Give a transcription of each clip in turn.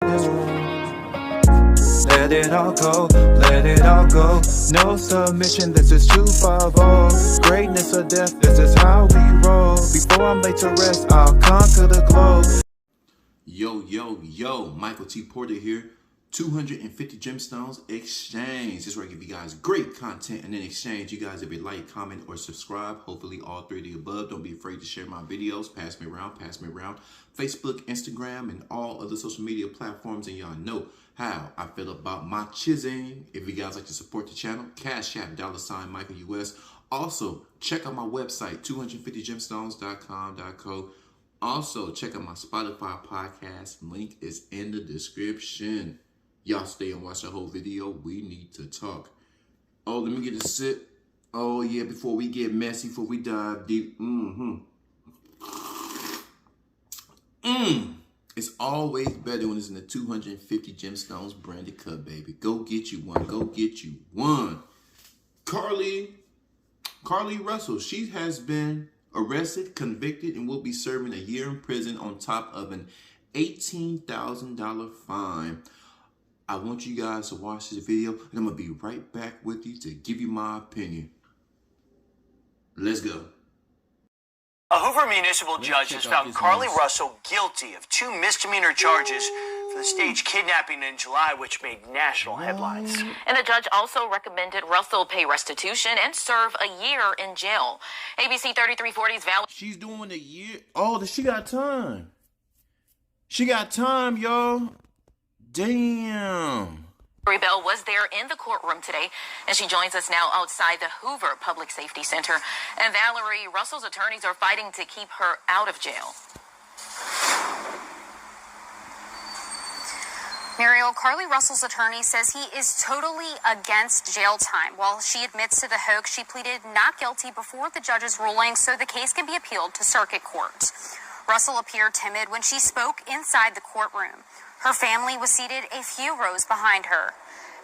Let it all go, let it all go. No submission, this is 250. Greatness or death, this is how we roll. Before I'm laid to rest, I'll conquer the globe. Yo, Michael T. Porter here. 250 Gemstones Exchange. This is where I give you guys great content, and in exchange, you guys, if you like, comment, or subscribe, hopefully all three of the above. Don't be afraid to share my videos. Pass me around. Facebook, Instagram, and all other social media platforms, and y'all know how I feel about my chiseling. If you guys like to support the channel, Cash App, $ Michael US. Also, check out my website, 250gemstones.com.co. Also, check out my Spotify podcast. Link is in the description. Y'all stay and watch the whole video. We need to talk. Oh, let me get a sip. Oh, yeah, before we get messy, before we dive deep. It's always better when it's in the 250 Gemstones branded cup, baby. Go get you one. Go get you one. Carlee Russell, she has been arrested, convicted, and will be serving a year in prison on top of an $18,000 fine. I want you guys to watch this video, and I'm going to be right back with you to give you my opinion. Let's go. A Hoover municipal judge has found Carlee Russell guilty of 2 misdemeanor charges for the staged kidnapping in July, which made national headlines. And the judge also recommended Russell pay restitution and serve a year in jail. ABC 3340's Valerie. She's doing a year. Oh, she got time. She got time, y'all. Damn. Bell was there in the courtroom today, and she joins us now outside the Hoover Public Safety Center. And Valerie, Russell's attorneys are fighting to keep her out of jail. Muriel, Carlee Russell's attorney says he is totally against jail time. While she admits to the hoax, she pleaded not guilty before the judge's ruling so the case can be appealed to circuit court. Russell appeared timid when she spoke inside the courtroom. Her family was seated a few rows behind her.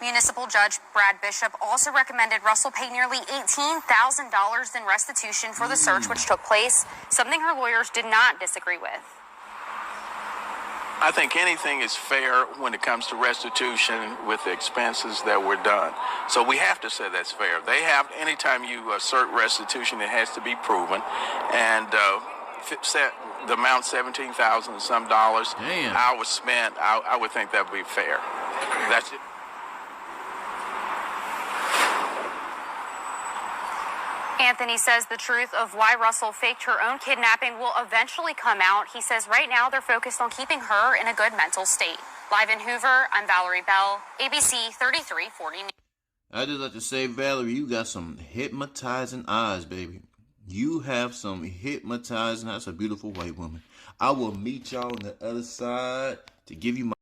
Municipal Judge Brad Bishop also recommended Russell pay nearly $18,000 in restitution for the search which took place, something her lawyers did not disagree with. I think anything is fair when it comes to restitution with the expenses that were done. So we have to say that's fair. They have, anytime you assert restitution, it has to be proven. And the amount, $17,000 and some dollars, hours spent, I would think that would be fair. That's it. Anthony says the truth of why Russell faked her own kidnapping will eventually come out. He says right now they're focused on keeping her in a good mental state. Live in Hoover, I'm Valerie Bell, ABC 3340 News. I just like to say, Valerie, you got some hypnotizing eyes, baby. You have some hypnotizing eyes. That's a beautiful white woman. I will meet y'all on the other side to give you my...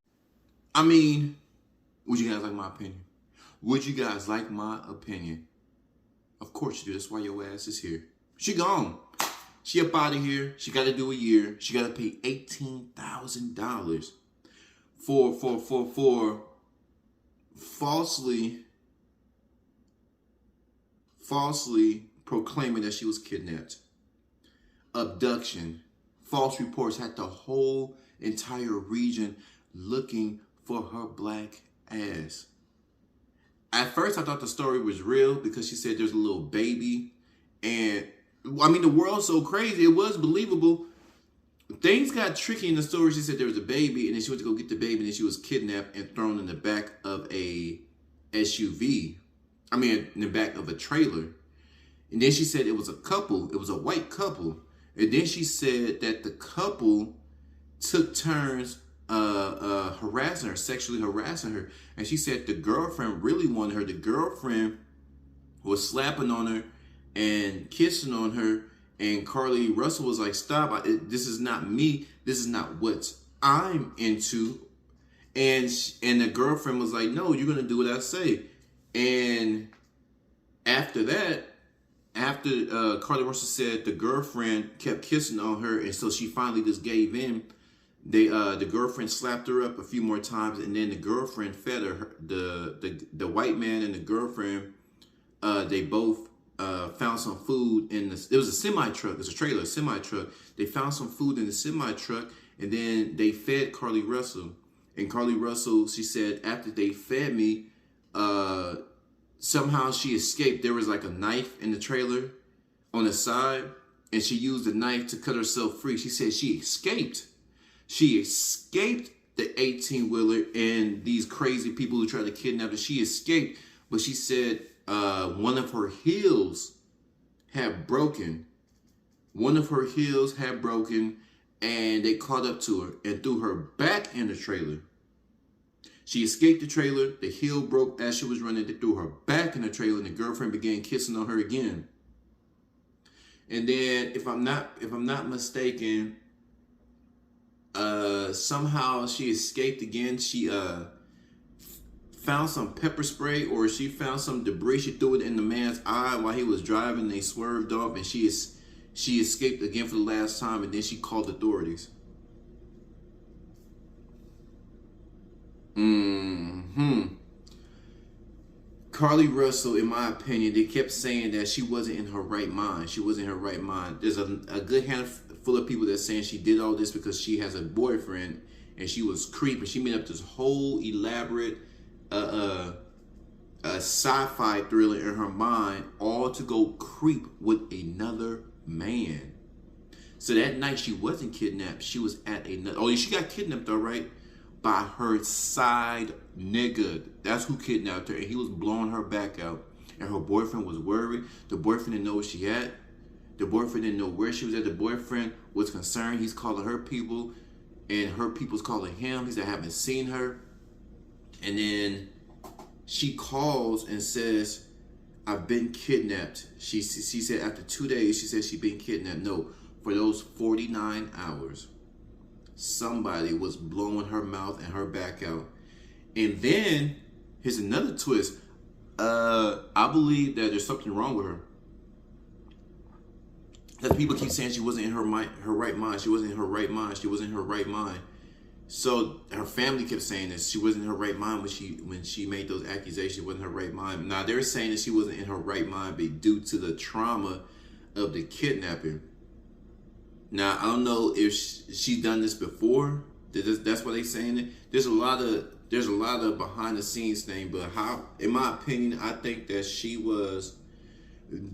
would you guys like my opinion? Would you guys like my opinion? Of course you do. That's why your ass is here. She gone. She up out of here. She got to do a year. She got to pay $18,000 for falsely proclaiming that she was kidnapped. Abduction. False reports had the whole entire region looking for her black ass. At first, I thought the story was real because she said there's a little baby. And, the world's so crazy. It was believable. Things got tricky in the story. She said there was a baby, and then she went to go get the baby, and then she was kidnapped and thrown in the back of a SUV. In the back of a trailer. And then she said it was a couple. It was a white couple. And then she said that the couple took turns harassing her, sexually harassing her. And she said the girlfriend really wanted her. The girlfriend was slapping on her and kissing on her. And Carlee Russell was like, stop. This is not me. This is not what I'm into. And the girlfriend was like, no, you're going to do what I say. And after that, Carlee Russell said the girlfriend kept kissing on her, and so she finally just gave in. The girlfriend slapped her up a few more times, and then the girlfriend fed her. The white man and the girlfriend, they both found some food in it was a semi truck. It was a trailer, a semi truck. They found some food in the semi truck, and then they fed Carlee Russell. And Carlee Russell, she said, after they fed me, somehow she escaped. There was like a knife in the trailer on the side, and she used the knife to cut herself free. She said she escaped. She escaped the 18-wheeler and these crazy people who tried to kidnap her. She escaped, but she said one of her heels had broken. One of her heels had broken, and they caught up to her and threw her back in the trailer. She escaped the trailer. The heel broke as she was running. They threw her back in the trailer, and the girlfriend began kissing on her again. And then, if I'm not mistaken, somehow she escaped again. She found some pepper spray, or she found some debris. She threw it in the man's eye while he was driving. They swerved off, and she escaped again for the last time. And then she called authorities. Carlee Russell, in my opinion, they kept saying that she wasn't in her right mind. She wasn't in her right mind. There's a good handful of people that's saying she did all this because she has a boyfriend and she was creeping. She made up this whole elaborate sci-fi thriller in her mind, all to go creep with another man. So that night she wasn't kidnapped. She was at another. Oh, she got kidnapped, all right, by her side nigga. That's who kidnapped her, and he was blowing her back out. And her boyfriend was worried. The boyfriend didn't know where she at. The boyfriend didn't know where she was at. The boyfriend was concerned. He's calling her people, and her people's calling him. He said, I haven't seen her. And then she calls and says, I've been kidnapped. She said after 2 days, she said she'd been kidnapped. No, for those 49 hours, somebody was blowing her mouth and her back out. And then, here's another twist. I believe that there's something wrong with her. That people keep saying she wasn't in her right mind. She wasn't in her right mind. She wasn't in her right mind. So her family kept saying this. She wasn't in her right mind when she made those accusations. She wasn't in her right mind. Now they're saying that she wasn't in her right mind, but due to the trauma of the kidnapping. Now I don't know if she's done this before. That's why they're saying it. There's a lot of behind the scenes thing, but in my opinion, I think that she was,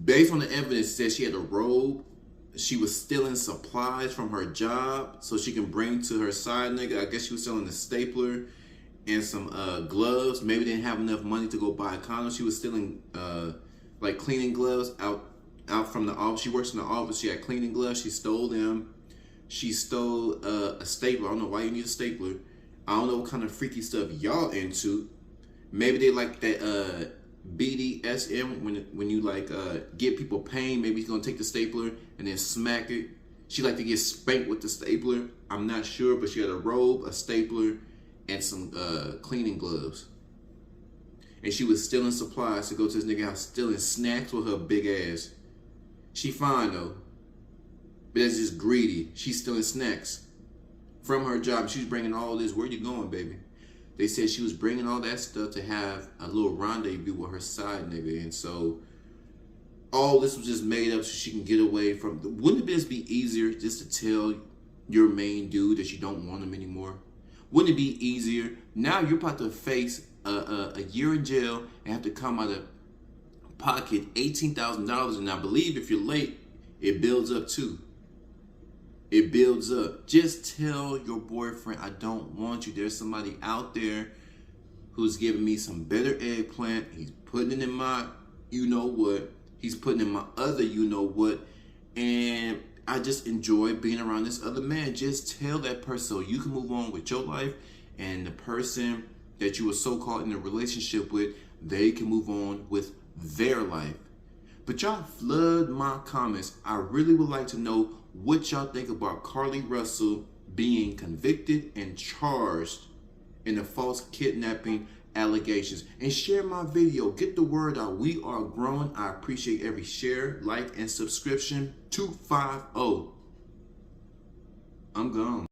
based on the evidence, that she had a robe. She was stealing supplies from her job so she can bring to her side nigga. I guess she was selling a stapler and some gloves. Maybe they didn't have enough money to go buy a condom. She was stealing like cleaning gloves out from the office. She works in the office. She had cleaning gloves. She stole them. She stole a stapler. I don't know why you need a stapler. I don't know what kind of freaky stuff y'all into. Maybe they like that BDSM when you like get people pain. Maybe he's gonna take the stapler and then smack it. She like to get spanked with the stapler. I'm not sure, but she had a robe, a stapler, and some cleaning gloves. And she was stealing supplies to go to this nigga house, stealing snacks with her big ass. She fine though, but that's just greedy. She's stealing snacks from her job. She's bringing all this. Where you going, baby? They said she was bringing all that stuff to have a little rendezvous with her side nigga. And so all this was just made up so she can get away from. Wouldn't it be easier just to tell your main dude that you don't want him anymore? Wouldn't it be easier? Now you're about to face a year in jail and have to come out of pocket $18,000. And I believe if you're late, it builds up too. It builds up. Just tell your boyfriend, I don't want you. There's somebody out there who's giving me some better eggplant. He's putting it in my you-know-what. He's putting in my other you-know-what. And I just enjoy being around this other man. Just tell that person so you can move on with your life. And the person that you were so-called in a relationship with, they can move on with their life. But y'all flood my comments. I really would like to know what y'all think about Carlee Russell being convicted and charged in the false kidnapping allegations. And share my video. Get the word out. We are growing. I appreciate every share, like, and subscription. 250. I'm gone.